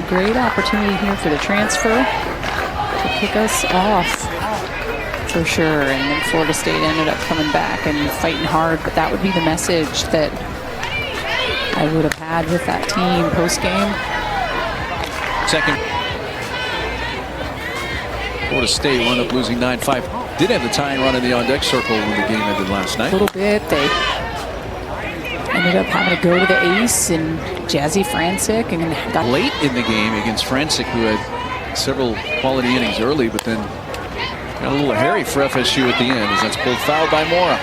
great opportunity here for the transfer to kick us off for sure. And then Florida State ended up coming back and fighting hard, but that would be the message that I would have had with that team post-game. Second. Florida State wound up losing 9-5. Did have the tying run in the on-deck circle when the game ended last night. A little bit. They ended up having to go to the ace and Jazzy Francic and got late in the game against Francic, who had several quality innings early, but then got a little hairy for FSU at the end as that's pulled foul by Mora.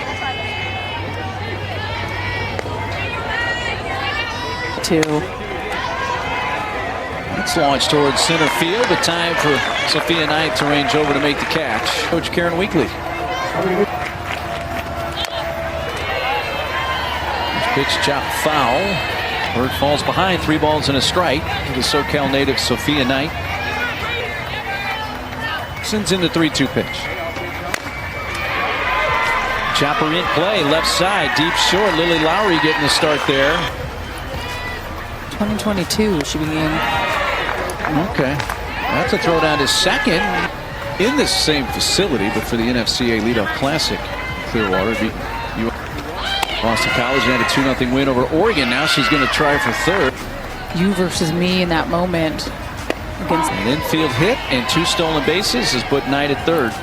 It's launched towards center field, but time for Sophia Knight to range over to make the catch. Coach Karen Weekly. Pitch chop foul. Bird falls behind, 3 balls and a strike to the SoCal native Sophia Knight. Sends in the 3-2 pitch. Chopper in play, left side, deep short. Lily Lowry getting the start there. 2022 she began. Okay, that's a throw down to second in this same facility, but for the NFCA Leadoff Classic, Clearwater beat Boston College and had a 2-0 win over Oregon. Now she's going to try for third. You versus me in that moment against an infield hit and 2 stolen bases has put Knight at third.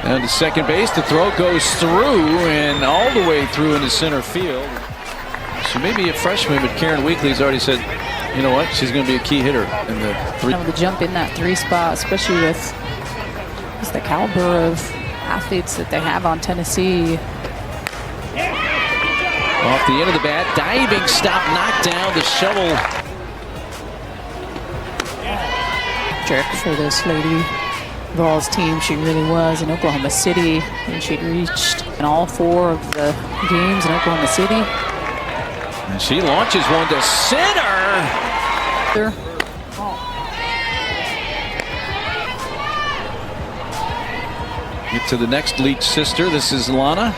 And to second base, the throw goes through and all the way through into center field. She may be a freshman, but Karen Weekly's already said, you know what, she's going to be a key hitter in the 3. To jump in that 3 spot, especially with just the caliber of athletes that they have on Tennessee. Off the end of the bat, diving stop, knocked down the shovel. Trick for this lady. Vols team, she really was in Oklahoma City, and she'd reached in all 4 of the games in Oklahoma City. And she launches one to center. Get to the next Leach sister. This is Lana.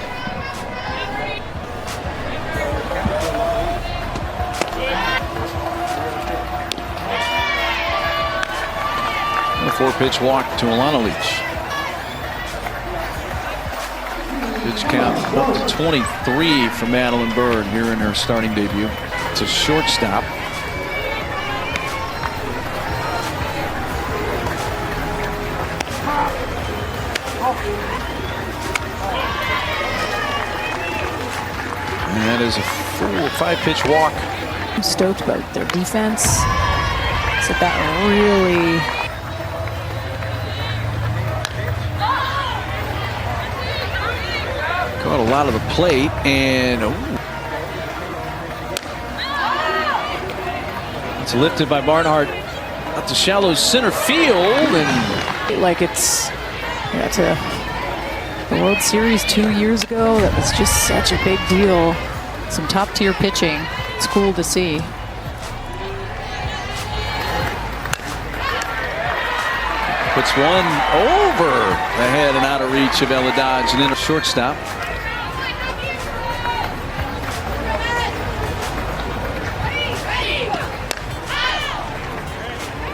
A 4-pitch walk to Alana Leach. Pitch count up to 23 for Madeline Bird here in her starting debut. It's a shortstop. And that is a 4-5-pitch walk. I'm stoked about their defense. So that really got a lot of the plate and it's lifted by Barnhart up to shallow center field, and like it's to the World Series 2 years ago. That was just such a big deal. Some top tier pitching. It's cool to see. Puts one over the head and out of reach of Ella Dodge, and then a shortstop.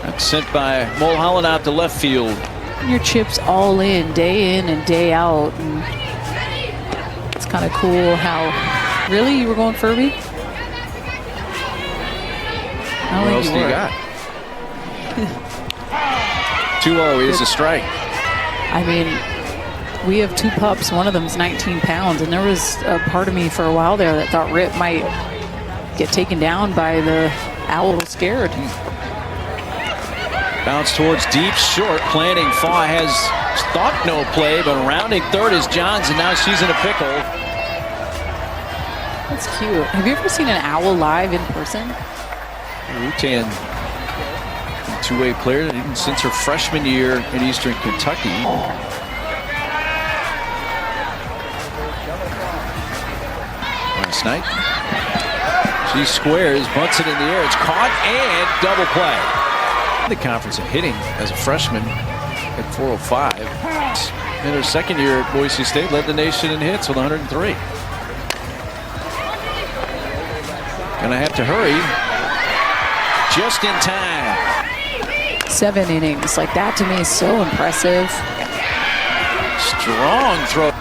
That's sent by Mulholland out to left field. Your chips all in and day out. And it's kind of cool how. Really, you were going Furby? What else do you got? 2-0 is a strike. I mean, we have 2 pups. One of them's 19 pounds, and there was a part of me for a while there that thought Rip might get taken down by the owl. A little scared. Bounce towards deep short, planting. Faw has thought no play, but rounding third is Johns, and now she's in a pickle. That's cute. Have you ever seen an owl live in person? Rutan, two-way player even since her freshman year in Eastern Kentucky. Last night, She squares, bunts it in the air. It's caught and double play. The conference of hitting as a freshman at 405. In her second year at Boise State, led the nation in hits with 103. Gonna have to hurry. Just in time. 7 innings. Like that to me is so impressive. Strong throw.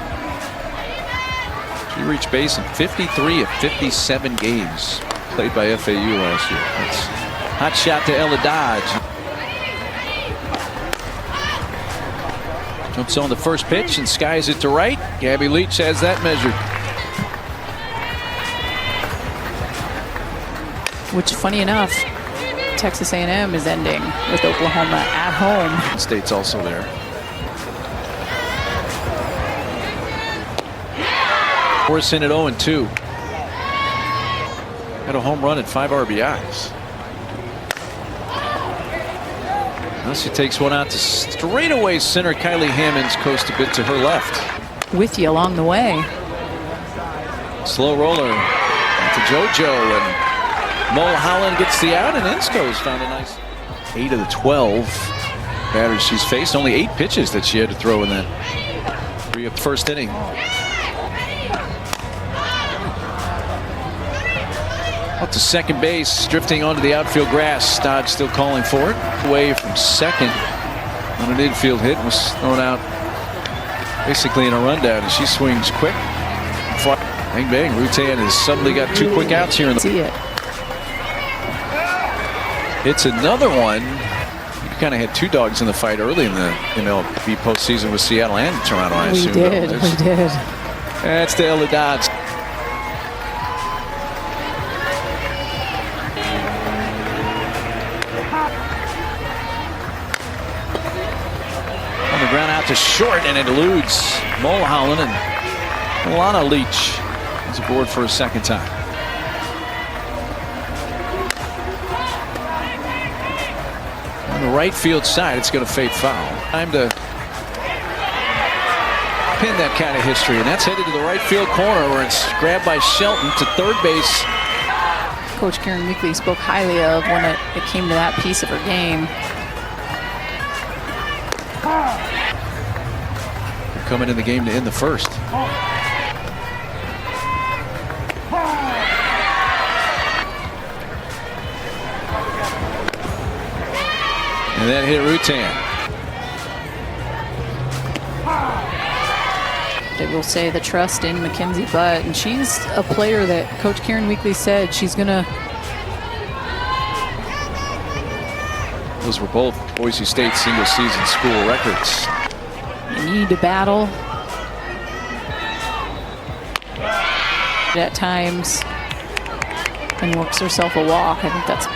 She reached base in 53 of 57 games played by FAU last year. That's hot shot to Ella Dodge. Jumps on the first pitch and skies it to right. Gabby Leach has that measured. Which, funny enough, Texas A&M is ending with Oklahoma at home. State's also there. Morrison at 0-2. Had a home run and 5 RBIs. Now she takes one out to straightaway center. Kylie Hammonds coast a bit to her left. With you along the way. Slow roller to JoJo, and Mulholland gets the out, and Ensko's found a nice 8 of the 12 batters she's faced. Only 8 pitches that she had to throw in that first inning. Up to second base, drifting onto the outfield grass. Dodge still calling for it. Away from second on an infield hit, was thrown out basically in a rundown, and she swings quick. Bang bang. Rutan has suddenly got 2 quick outs here in the. See it. It's another one. You kind of had 2 dogs in the fight early in the MLB postseason with Seattle and Toronto, I assume. We did. That's the Ella Dodge. On the ground out to short, and it eludes Mulholland, and Alana Leach is aboard for a second time. On the right field side, it's going to fade foul. Time to pin that kind of history, and that's headed to the right field corner where it's grabbed by Shelton to third base. Coach Karen Weekly spoke highly of when it came to that piece of her game. They're coming in the game to end the first. And that hit Rutan. They will say the trust in Mackenzie Butt, and she's a player that Coach Karen Weekly said she's gonna. Those were both Boise State single season school records. You need to battle at times and works herself a walk. I think that's.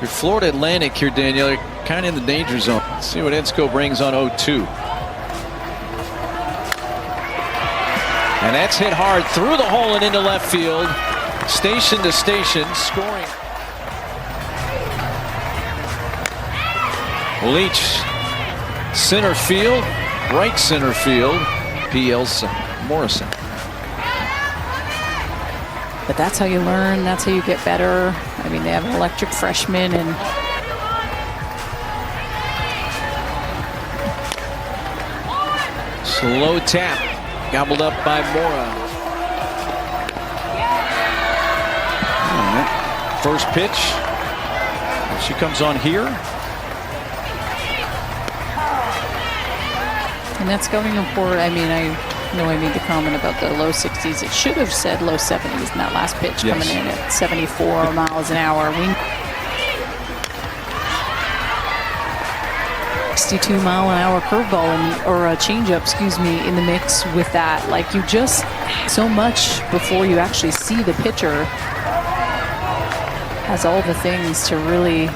Your Florida Atlantic here, Danielle. You're kind of in the danger zone. Let's see what Ensko brings on 0-2. And that's hit hard through the hole and into left field. Station to station, scoring. Leach, center field, right center field. P.L. Morrison. But that's how you learn. That's how you get better. I mean, they have an electric freshman, and slow tap, gobbled up by Mora. All right. First pitch. She comes on here. And that scouting report, I mean, I know I made the comment about the low 60s. It should have said low 70s in that last pitch, yes, coming in at 74 miles an hour. 62-mile-an-hour curveball or a changeup, excuse me, in the mix with that. Like, you just so much before you actually see the pitcher has all the things to really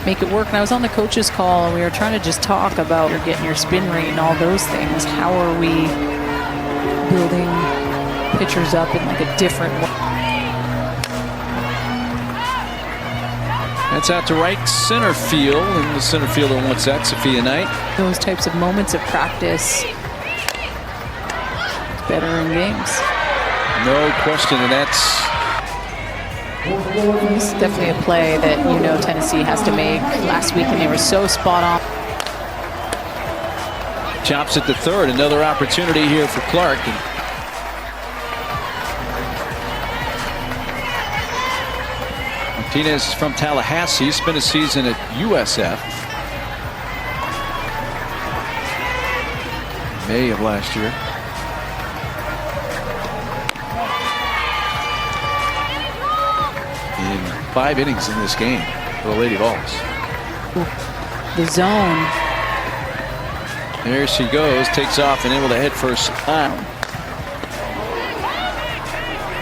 make it work. And I was on the coach's call, and we were trying to just talk about getting your spin rate and all those things. How are we building pitchers up in like a different way? That's out to right center field, and the center fielder wants that, Sophia Knight. Those types of moments of practice, it's better in games. No question, and that's This is definitely a play that Tennessee has to make. Last week, and they were so spot on. chops at the third. Another opportunity here for Clark. Martinez is from Tallahassee. Spent a season at USF. May of last year. In 5 innings in this game for the Lady Vols. The zone. There she goes, takes off and in with a head first.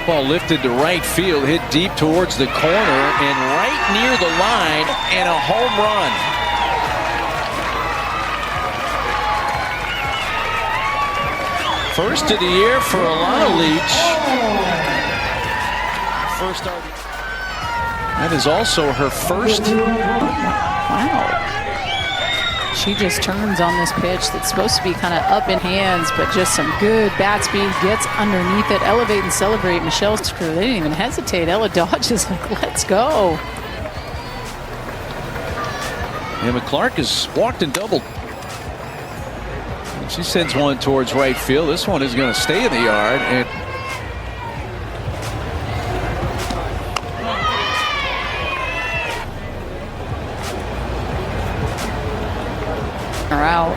Ball lifted to right field, hit deep towards the corner and right near the line, and a home run. First of the year for Alana Leach. First RBI. That is also her first. Wow. She just turns on this pitch that's supposed to be kind of up in hands, but just some good bat speed, gets underneath it, elevate and celebrate. Michelle's crew, they didn't even hesitate. Ella dodges like, let's go. Emma Clark has walked and doubled. She sends one towards right field. This one is going to stay in the yard. And are out.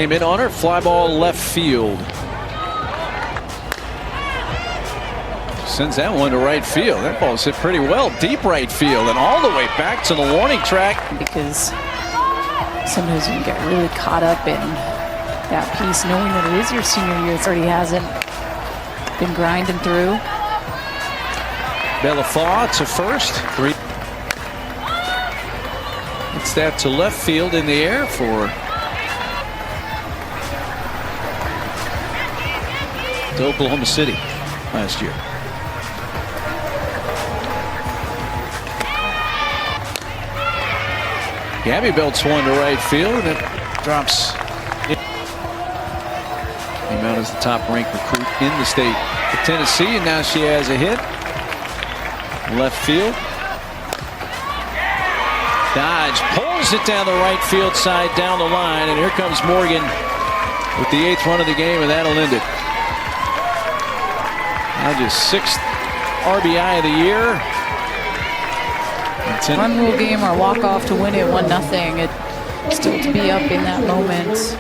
came in on her, fly ball left field. Sends that one to right field. That ball's hit pretty well, deep right field, and all the way back to the warning track. Because sometimes you can get really caught up in that piece, knowing that it is your senior year. It already hasn't been grinding through. Bellafaw to first. 3. It's that to left field in the air for to Oklahoma City last year. Gabby belts one to right field, and it drops. Came out as the top-ranked recruit in the state of Tennessee, and now she has a hit. Left field. Dodge pulls it down the right field side, down the line, and here comes Morgan with the 8th run of the game, and that'll end it. Now just 6th RBI of the year. Run rule game or walk off to win it 1-0. It still to be up in that moment.